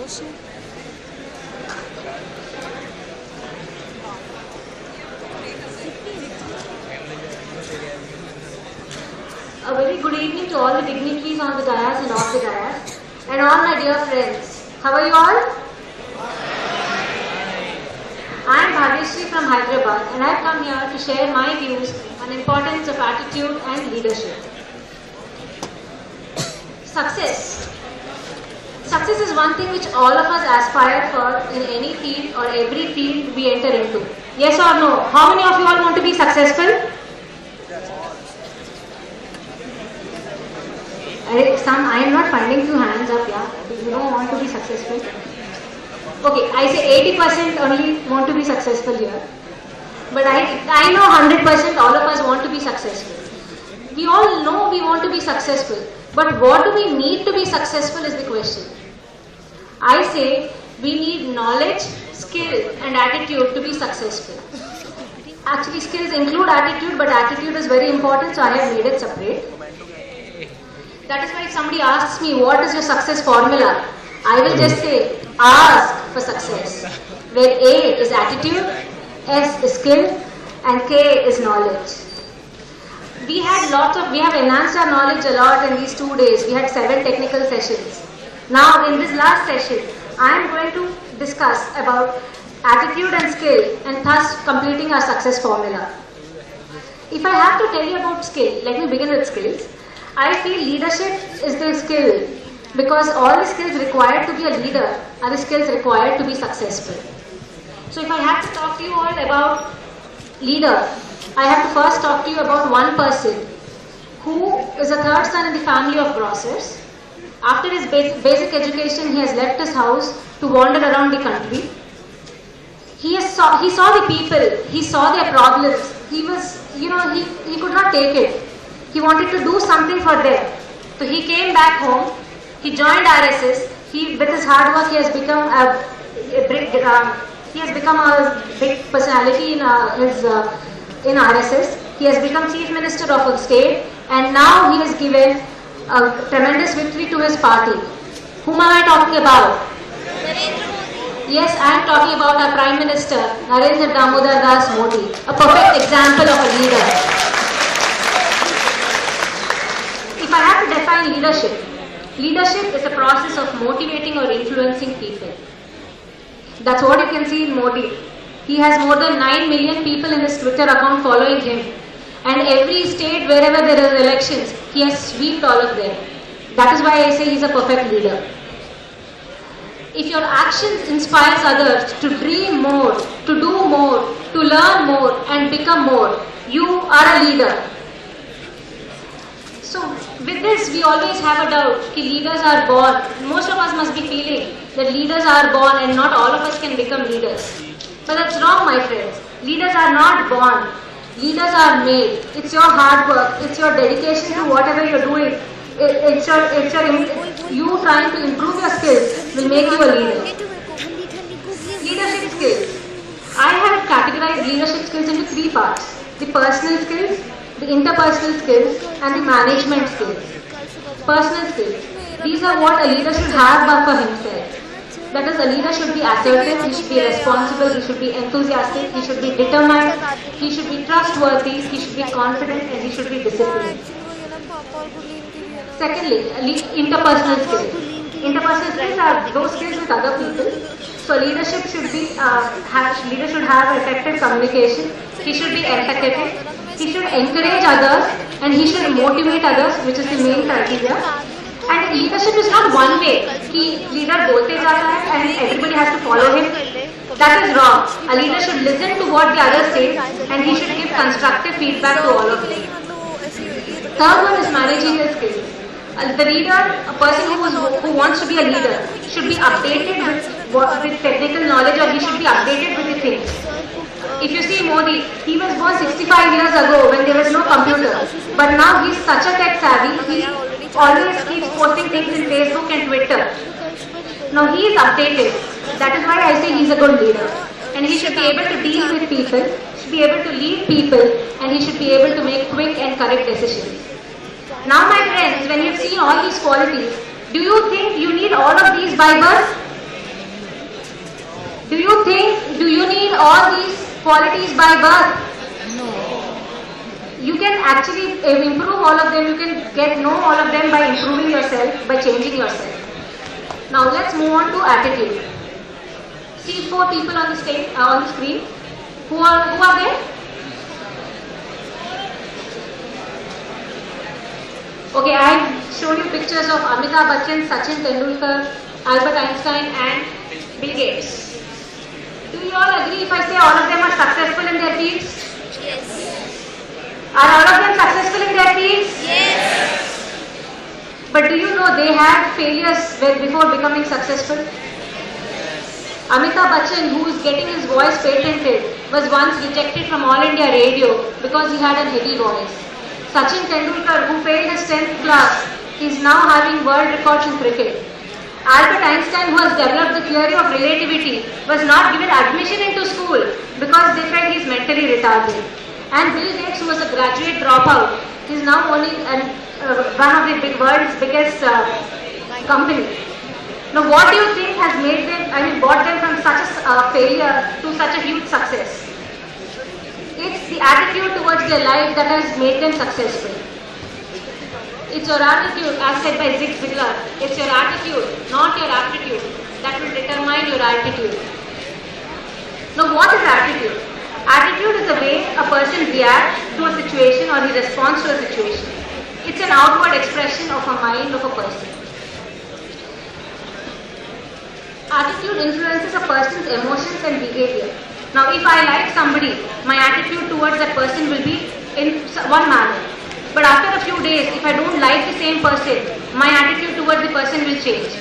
A very good evening to all the dignitaries on the dais and off the dais, and all my dear friends. How are you all? I am Bhagyashree from Hyderabad, and I have come here to share my views on the importance of attitude and leadership. Success. Success is one thing which all of us aspire for in any field or every field we enter into. Yes or no? How many of you all want to be successful? I am not finding few hands up, yeah. You don't want to be successful. Okay, I say 80% only want to be successful here. But I know 100% all of us want to be successful. We all know we want to be successful. But what do we need to be successful is the question. I say we need knowledge, skill and attitude to be successful. Actually, skills include attitude, but attitude is very important, so I have made it separate. That is why if somebody asks me what is your success formula, I will just say ask for success, where A is attitude, S is skill and K is knowledge. We have enhanced our knowledge a lot in these 2 days. We had 7 technical sessions. Now in this last session, I am going to discuss about attitude and skill and thus completing our success formula. If I have to tell you about skill, let me begin with skills. I feel leadership is the skill because all the skills required to be a leader are the skills required to be successful. So if I have to talk to you all about leader, I have to first talk to you about one person who is a third son in the family of grocers. After his basic education, he has left his house to wander around the country. He saw the people, he saw their problems. He could not take it. He wanted to do something for them. So he came back home. He joined RSS. With his hard work, he has become a big personality in RSS. He has become Chief Minister of a state, and now he has given a tremendous victory to his party. Whom am I talking about? Yes, I am talking about our Prime Minister, Narendra Damodar Das Modi, a perfect example of a leader. If I have to define leadership is a process of motivating or influencing people. That's what you can see in Modi. He has more than 9 million people in his Twitter account following him. And every state, wherever there are elections, he has swept all of them. That is why I say he's a perfect leader. If your actions inspires others to dream more, to do more, to learn more and become more, you are a leader. So with this, we always have a doubt that leaders are born. Most of us must be feeling that leaders are born and not all of us can become leaders. But that's wrong, my friends. Leaders are not born. Leaders are made. It's your hard work. It's your dedication to whatever you're doing. You trying to improve your skills will make you a leader. Leadership skills. I have categorized leadership skills into 3 parts. The personal skills, the interpersonal skills and the management skills. Personal skills. These are what a leader should have for himself. That is, a leader should be assertive, he should be responsible, he should be enthusiastic, he should be determined, he should be trustworthy, he should be confident and he should be disciplined. Secondly, interpersonal skills. Interpersonal skills are those skills with other people. So leadership should have effective communication, he should be empathetic, he should encourage others and he should motivate others, which is the main criteria. And leadership is not one way. Leader bolte jata hai and everybody has to follow him. That is wrong. A leader should listen to what the other says and he should give constructive feedback to all of them. Third one is managerial skills. The leader, a person who wants to be a leader, should be updated with technical knowledge, or he should be updated with the things. If you see Modi, he was born 65 years ago when there was no computer. But now he's such a tech savvy, he always keeps posting things in Facebook and Twitter. Now he is updated. That is why I say he's a good leader. And he should be able to deal with people, should be able to lead people, and he should be able to make quick and correct decisions. Now my friends, when you've seen all these qualities, do you think you need all of these by birth? Do you need all these qualities by birth? You can actually improve all of them. You can know all of them by improving yourself, by changing yourself. Now let's move on to attitude. See 4 people on the stage, on the screen. Who are they? Okay, I have shown you pictures of Amitabh Bachchan, Sachin Tendulkar, Albert Einstein and Bill Gates. Do you all agree if I say all of them are successful in their fields? Are all of them successful in their fields? Yes. But do you know they had failures before becoming successful? Amitabh Bachchan, who is getting his voice patented, was once rejected from All India Radio because he had a heavy voice. Sachin Tendulkar, who failed his 10th class, is now having world records in cricket. Albert Einstein, who has developed the theory of relativity, was not given admission into school because they felt he is mentally retarded. And Bill Gates, who was a graduate dropout, is now owning one of the world's biggest company. Now, what do you think has made them, brought them from such a failure to such a huge success? It's the attitude towards their life that has made them successful. It's your attitude, as said by Zig Ziglar. It's your attitude, not your aptitude, that will determine your altitude. Now, what is attitude? Attitude is the way a person reacts to a situation or he responds to a situation. It's an outward expression of a mind of a person. Attitude influences a person's emotions and behavior. Now, if I like somebody, my attitude towards that person will be in one manner. But after a few days, if I don't like the same person, my attitude towards the person will change.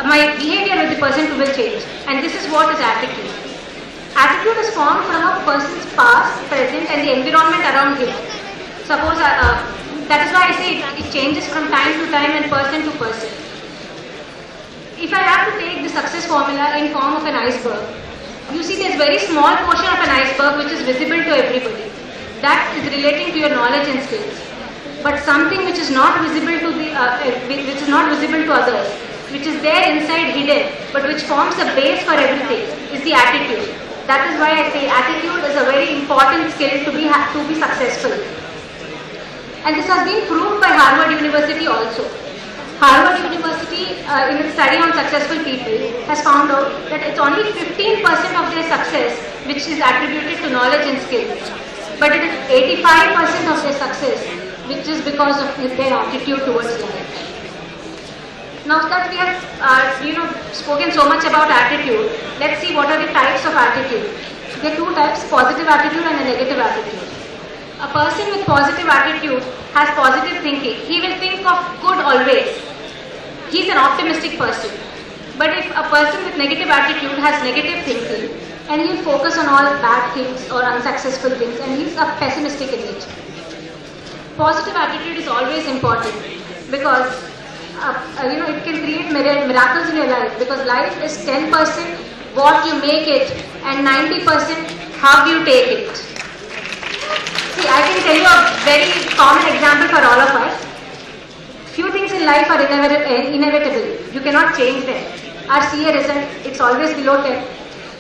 My behavior with the person will change. And this is what is attitude. Attitude is formed from a person's past, present and the environment around him. Suppose, that is why I say it changes from time to time and person to person. If I have to take the success formula in form of an iceberg, you see there's very small portion of an iceberg which is visible to everybody. That is relating to your knowledge and skills. But something which is not visible to others, which is there inside hidden, but which forms a base for everything, is the attitude. That is why I say attitude is a very important skill to be successful. And this has been proved by Harvard University also. Harvard University, in its study on successful people, has found out that it's only 15% of their success which is attributed to knowledge and skills. But it is 85% of their success which is because of their attitude towards life. Now that we have spoken so much about attitude, let's see what are the types of attitude. There are 2 types, positive attitude and a negative attitude. A person with positive attitude has positive thinking. He will think of good always. He is an optimistic person. But if a person with negative attitude has negative thinking, and he will focus on all bad things or unsuccessful things, and he is a pessimistic in nature. Positive attitude is always important because it can create miracles in your life, because life is 10% what you make it and 90% how you take it. See, I can tell you a very common example for all of us. Few things in life are inevitable. You cannot change them. Our CA result, it's always below 10.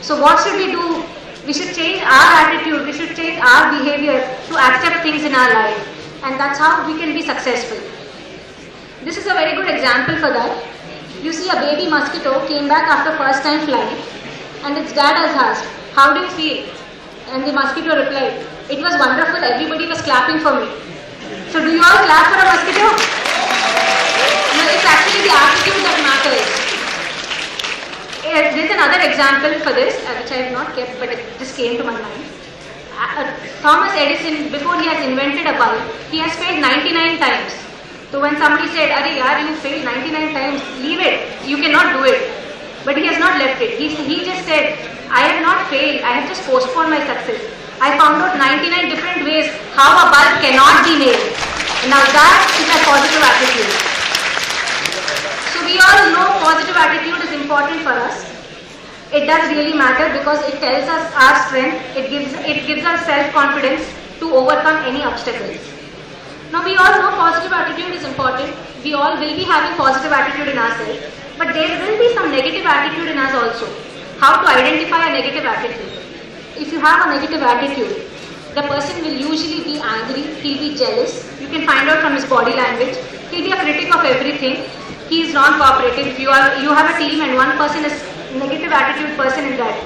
So what should we do? We should change our attitude. We should change our behavior to accept things in our life. And that's how we can be successful. This is a very good example for that. You see a baby mosquito came back after first time flying, and its dad has asked, "How do you feel?" And the mosquito replied, "It was wonderful, everybody was clapping for me." So do you all clap for a mosquito? No, it's actually the attitude that matters. There's another example for this, which I have not kept, but it just came to my mind. Thomas Edison, before he has invented a bulb, he has failed 99 times. So when somebody said, "Arey yaar, you failed 99 times, leave it, you cannot do it." But he has not left it. He just said, "I have not failed, I have just postponed my success. I found out 99 different ways how a bulb cannot be made." Now that is a positive attitude. So we all know positive attitude is important for us. It does really matter because it tells us our strength, it gives us self-confidence to overcome any obstacles. Now we all know positive attitude is important. We all will be having positive attitude in ourselves. But there will be some negative attitude in us also. How to identify a negative attitude? If you have a negative attitude, the person will usually be angry, he'll be jealous. You can find out from his body language. He'll be a critic of everything. He is non-cooperative. If you have a team and one person is negative attitude person in that,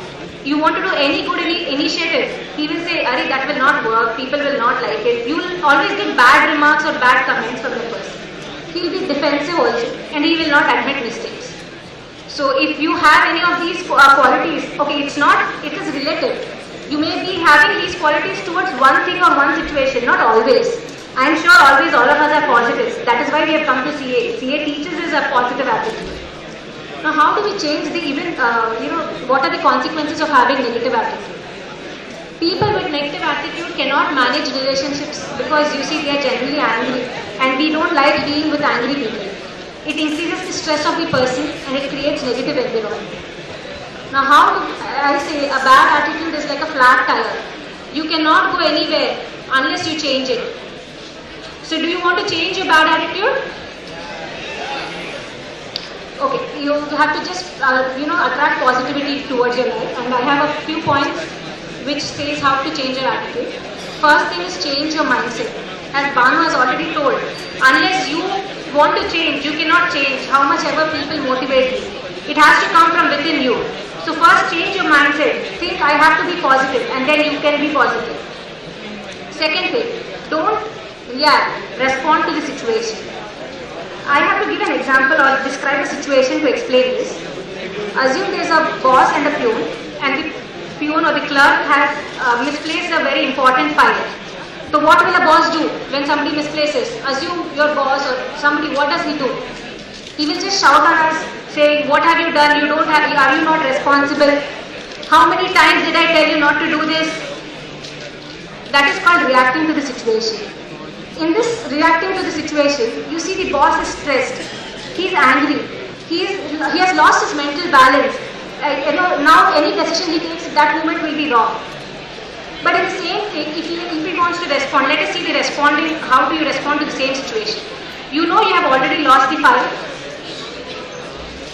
you want to do any good initiative, he will say, Ari, that will not work, people will not like it. You will always get bad remarks or bad comments from the person. He will be defensive also and he will not admit mistakes. So if you have any of these qualities, okay, it is relative. You may be having these qualities towards one thing or one situation, not always. I am sure always all of us are positives. That is why we have come to CA. CA teaches us a positive attitude. Now, how do we change what are the consequences of having negative attitude? People with negative attitude cannot manage relationships because you see they are generally angry and we don't like being with angry people. It increases the stress of the person and it creates negative environment. Now, I say a bad attitude is like a flat tire. You cannot go anywhere unless you change it. So, do you want to change your bad attitude? Okay, you have to just attract positivity towards your life, and I have a few points which says how to change your attitude. First thing is change your mindset. As Banu has already told, unless you want to change, you cannot change how much ever people motivate you. It has to come from within you. So first change your mindset. Think I have to be positive and then you can be positive. Second thing, don't react, respond to the situation. I have to give an example or describe a situation to explain this. Assume there is a boss and a peon, and the peon or the clerk has misplaced a very important file. So what will a boss do when somebody misplaces? Assume your boss or somebody, what does he do? He will just shout at us saying, what have you done? Are you not responsible? How many times did I tell you not to do this? That is called reacting to the situation. In this reacting to the situation, you see the boss is stressed. He is angry. He has lost his mental balance. Now any decision he takes at that moment will be wrong. But in the same thing, if he wants to respond, let us see the responding. How do you respond to the same situation? You know you have already lost the file.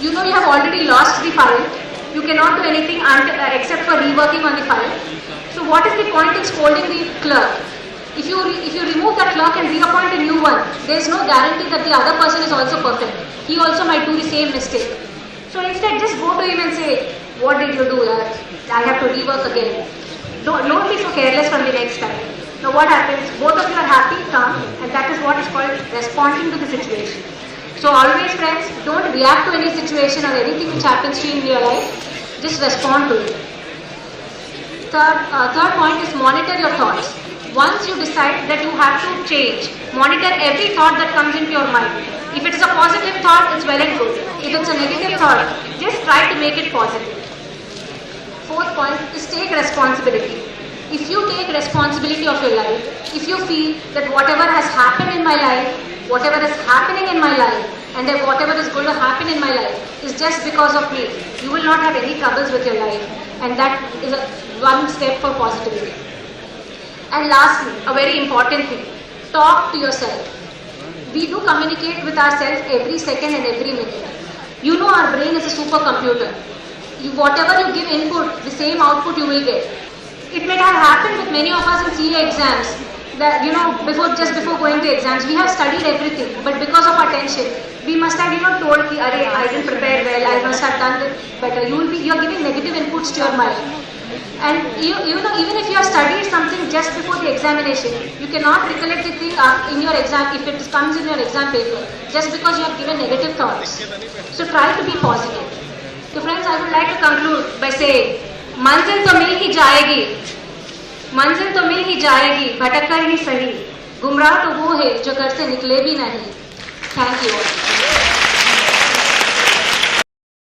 You know you have already lost the file. You cannot do anything except for reworking on the file. So what is the point in scolding the clerk? If you remove that clerk and reappoint a new one, there is no guarantee that the other person is also perfect. He also might do the same mistake. So instead, just go to him and say, what did you do? I have to rework again. Don't be so careless from the next time. Now what happens? Both of you are happy, calm, and that is what is called responding to the situation. So always, friends, don't react to any situation or anything which happens to you in your life. Just respond to it. Third point is monitor your thoughts. Once you decide that you have to change, monitor every thought that comes into your mind. If it is a positive thought, it's well and good. If it's a negative thought, just try to make it positive. Fourth point is take responsibility. If you take responsibility of your life, if you feel that whatever has happened in my life, whatever is happening in my life, and that whatever is going to happen in my life is just because of me, you will not have any troubles with your life. And that is one step for positivity. And lastly, a very important thing, talk to yourself. We do communicate with ourselves every second and every minute. You know our brain is a supercomputer. Whatever you give input, the same output you will get. It may have happened with many of us in CA exams that, just before going to exams, we have studied everything, but because of our tension, we must have, told, I didn't prepare well, I must have done it better. You are giving negative inputs to your mind. And even if you have studied something just before the examination, you cannot recollect the thing in your exam if it comes in your exam paper, just because you have given negative thoughts. So try to be positive. So friends, I would like to conclude by saying, मंजिल तो मिल ही जाएगी, भटक कर ही सही, गुमराह तो वो है जो घर से निकले भी नहीं. Thank you all.